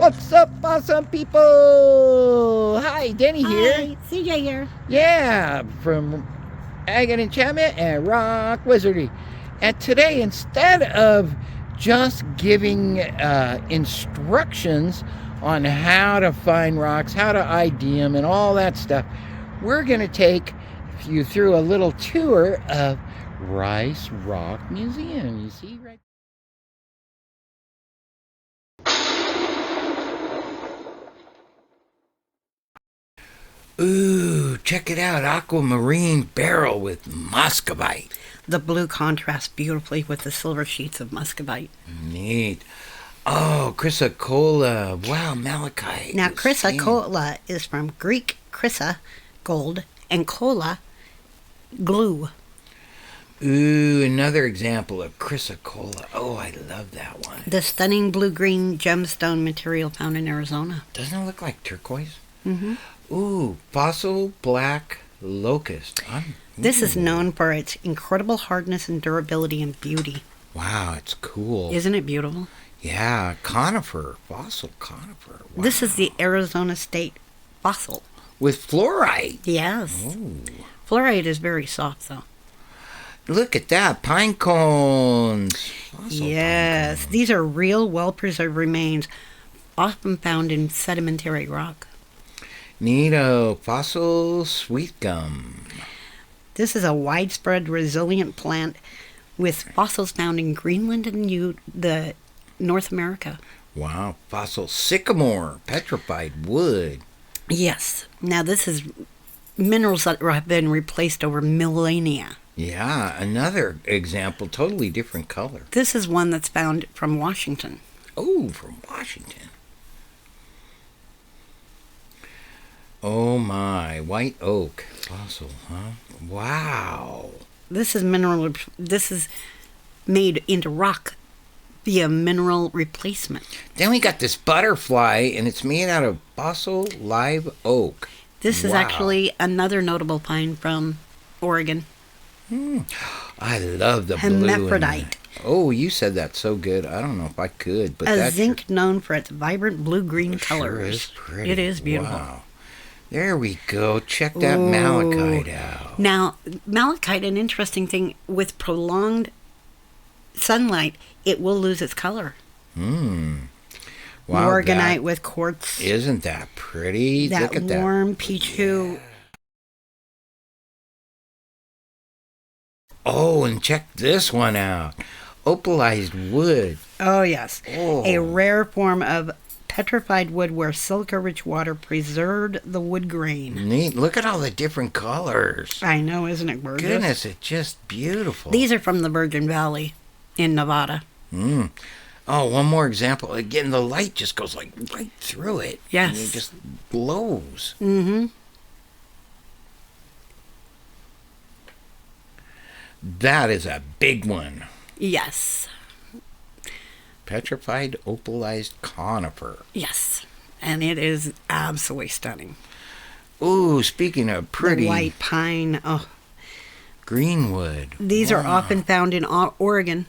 What's up, awesome people? Hi, Denny here. Hi, CJ here. Yeah, from Agate Enchantment and Rock Wizardry. And today, instead of just giving instructions on how to find rocks, how to ID them, and all that stuff, we're going to take you through a little tour of Rice Rock Museum. You see right. Ooh, check it out. Aquamarine barrel with muscovite. The blue contrasts beautifully with the silver sheets of muscovite. Neat. Oh, chrysocolla. Wow, malachite. Now, chrysocolla is from Greek chrysa, gold, and colla, glue. Ooh, another example of chrysocolla. Oh, I love that one. The stunning blue-green gemstone material found in Arizona. Doesn't it look like turquoise? Mm-hmm. Ooh, fossil black locust. This is known for its incredible hardness and durability and beauty. Wow, it's cool. Isn't it beautiful? Yeah, conifer, fossil conifer. Wow. This is the Arizona State fossil. With fluorite. Yes. Ooh. Fluorite is very soft, though. Look at that, pine cones. Fossil Yes, pine cones. these are real, well-preserved remains, often found in sedimentary rock. Neato, fossil sweet gum. This is a widespread, resilient plant with fossils found in Greenland and the North America. Wow, fossil sycamore, petrified wood. Yes. Now, this is minerals that have been replaced over millennia. Yeah, another example, totally different color. This is one that's found from Washington. Oh, from Washington. Oh my, white oak fossil, huh? Wow. This is made into rock via mineral replacement. Then we got this butterfly, and it's made out of fossil live oak. This is actually another notable pine from Oregon. I love the blue. Hermaphrodite. Oh, you said that so good. I don't know if I could, but A that's zinc known for its vibrant blue-green colors. Sure is pretty. It is beautiful. Wow. There we go. Check that malachite out. Now, malachite, an interesting thing, with prolonged sunlight, it will lose its color. Wow, Morganite with quartz. Isn't that pretty? That Look at warm that. peach hue. Yeah. Oh, and check this one out. Opalized wood. Oh, yes. Oh. A rare form of petrified wood where silica-rich water preserved the wood grain. Neat. Look at all the different colors. I know, isn't it gorgeous? Goodness, it's just beautiful. These are from the Virgin Valley in Nevada. Oh, one more example. Again, the light just goes like right through it. Yes. And it just glows. Mm-hmm. That is a big one. Yes. Petrified opalized conifer. Yes. And it is absolutely stunning. Ooh, speaking of pretty. The white pine. Oh. Greenwood. These are often found in Oregon.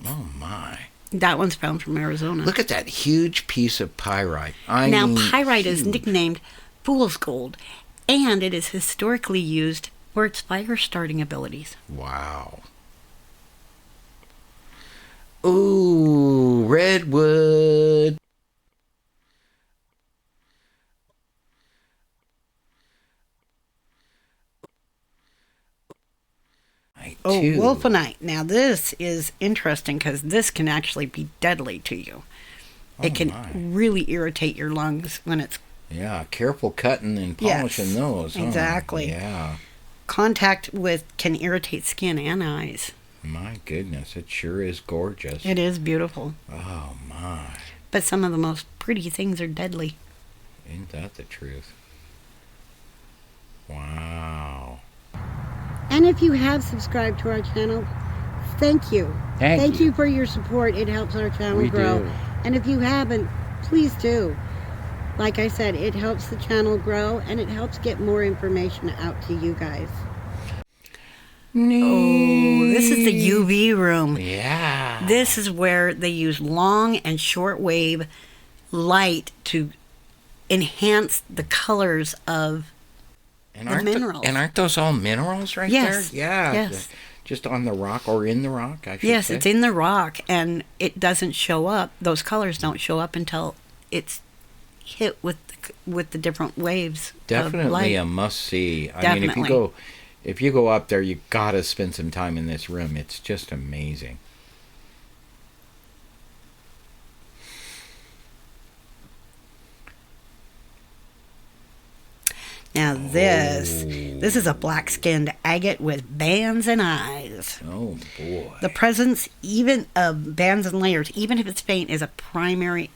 Oh, my. That one's found from Arizona. Look at that huge piece of pyrite. Now, pyrite is huge. nicknamed fool's gold, and it is historically used for its fire-starting abilities. Wow. Ooh, redwood. Oh, wolfenite. Now, this is interesting because this can actually be deadly to you. It can really irritate your lungs when it's... Yeah, careful cutting and polishing those. Huh? Exactly. Yeah. Contact with can irritate skin and eyes. My goodness, it sure is gorgeous. It is beautiful. Oh, my. But some of the most pretty things are deadly. Ain't that the truth? Wow. And if you have subscribed to our channel, thank you. Thank you for your support. It helps our channel grow. Do. And if you haven't, please do. Like I said, it helps the channel grow and it helps get more information out to you guys. Oh, this is the UV room. Yeah. This is where they use long and short wave light to enhance the colors of the minerals. And aren't those all minerals right Yes. there? Yeah. Yes. Just on the rock or in the rock, I should Yes, say. it's in the rock, and it doesn't show up. Those colors don't show up until it's hit with the different waves. Definitely a must see. I mean, if you go up there, you gotta spend some time in this room. It's just amazing. Now this is a black-skinned agate with bands and eyes. Oh boy! The presence even of bands and layers, even if it's faint, is a primary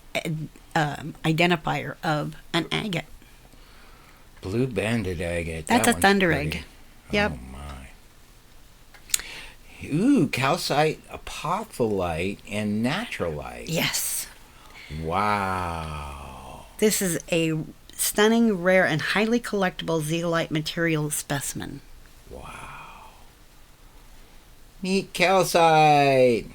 identifier of an agate. Blue banded agate. That's that a thunder pretty. egg. Yep. Oh my. Ooh, calcite, apophyllite, and naturalite. Yes. Wow. This is a stunning, rare, and highly collectible zeolite material specimen. Wow. Neat calcite.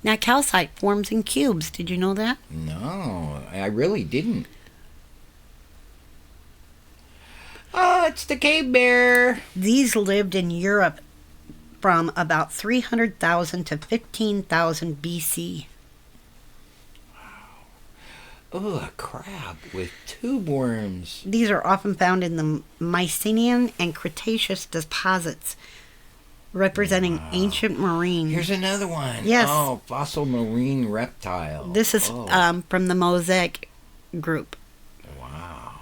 Now, calcite forms in cubes. Did you know that? No, I really didn't. Oh, it's the cave bear. These lived in Europe from about 300,000 to 15,000 BC. Oh, a crab with tube worms. These are often found in the Mycenaean and Cretaceous deposits, representing ancient marine. Here's another one. Yes. Oh, fossil marine reptile. This is from the Mosaic group. Wow.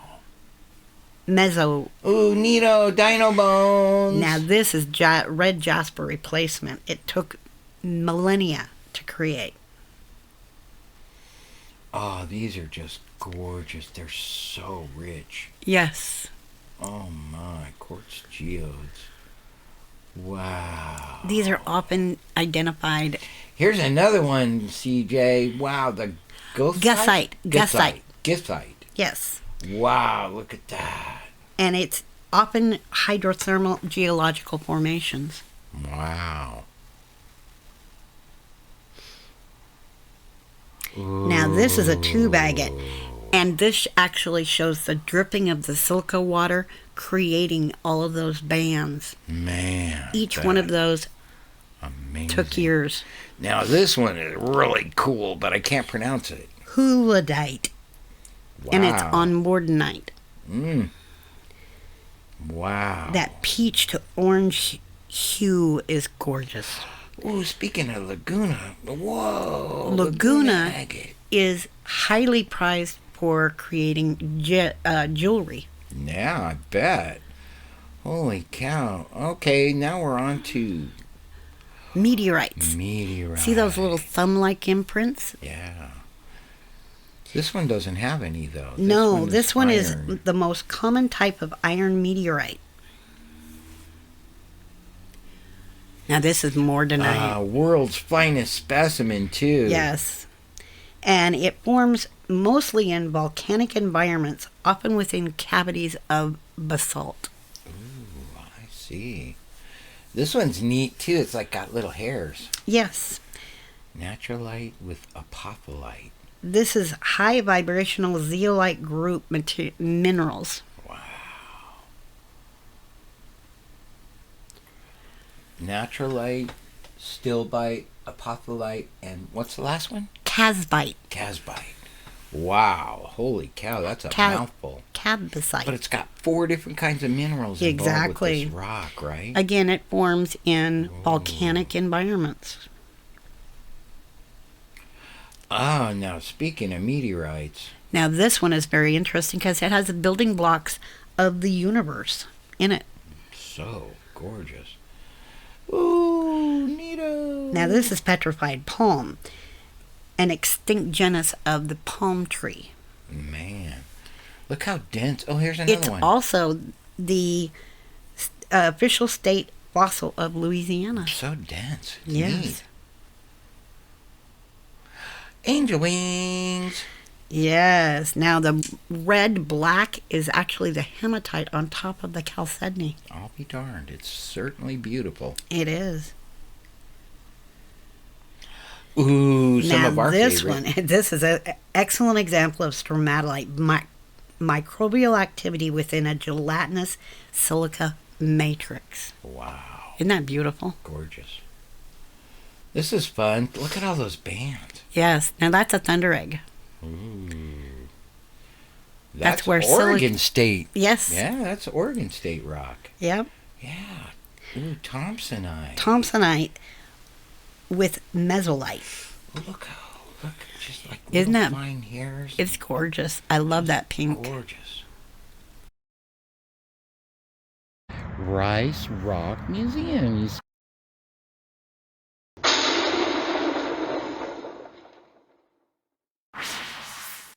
Meso. Ooh, neato, dino bones. Now this is red jasper replacement. It took millennia to create. Oh, these are just gorgeous. They're so rich. Yes. Oh my, quartz geodes. Wow. These are often identified. Here's another one, CJ. Wow, the Gussite. Gussite. Yes. Wow, look at that. And it's often hydrothermal geological formations. Wow. Now this is a tube agate, and this actually shows the dripping of the silica water creating all of those bands. Man. Each one of those amazing. Took years. Now this one is really cool, but I can't pronounce it. Huladite. Wow. And it's on mordenite. Wow. That peach to orange hue is gorgeous. Oh, speaking of Laguna, whoa. Laguna agate. is highly prized for creating jewelry. Yeah, I bet. Holy cow. Okay, now we're on to Meteorites. meteorites. See those little thumb-like imprints? Yeah. This one doesn't have any, though. No, this one is iron. the most common type of iron meteorite. Now this is mordenite. World's finest specimen, too. Yes. And it forms mostly in volcanic environments, often within cavities of basalt. Ooh, I see. This one's neat, too. It's like got little hairs. Yes. Naturalite with apophyllite. This is high vibrational zeolite group minerals. Wow. Naturalite, stilbite, apophyllite, and what's the last one? Casbite. Casbite. Wow. Holy cow, that's a mouthful. Cabasite. But it's got 4 different kinds of minerals involved with this rock, right? Again, it forms in volcanic environments. Oh, now speaking of meteorites. Now this one is very interesting because it has the building blocks of the universe in it. So gorgeous. Ooh, neato. Now this is petrified palm, an extinct genus of the palm tree. Man, look how dense. Oh, here's another one. It's also the official state fossil of Louisiana. So dense. It's Yes. neat. Angel wings. Yes. Now the red black is actually the hematite on top of the chalcedony. I'll be darned. It's certainly beautiful. It is. Ooh, some of our this favorite. one, this is an excellent example of stromatolite microbial activity within a gelatinous silica matrix. Wow. Isn't that beautiful? Gorgeous. This is fun. Look at all those bands. Yes. Now that's a thunder egg. Ooh. That's That's where Oregon State. Yes. Yeah, that's Oregon State rock. Yep. Yeah. Ooh, Thompsonite. Thompsonite with mesolite. Look, just like Isn't little that fine hairs. It's gorgeous. I love that pink. Gorgeous. Rice Rock Museum.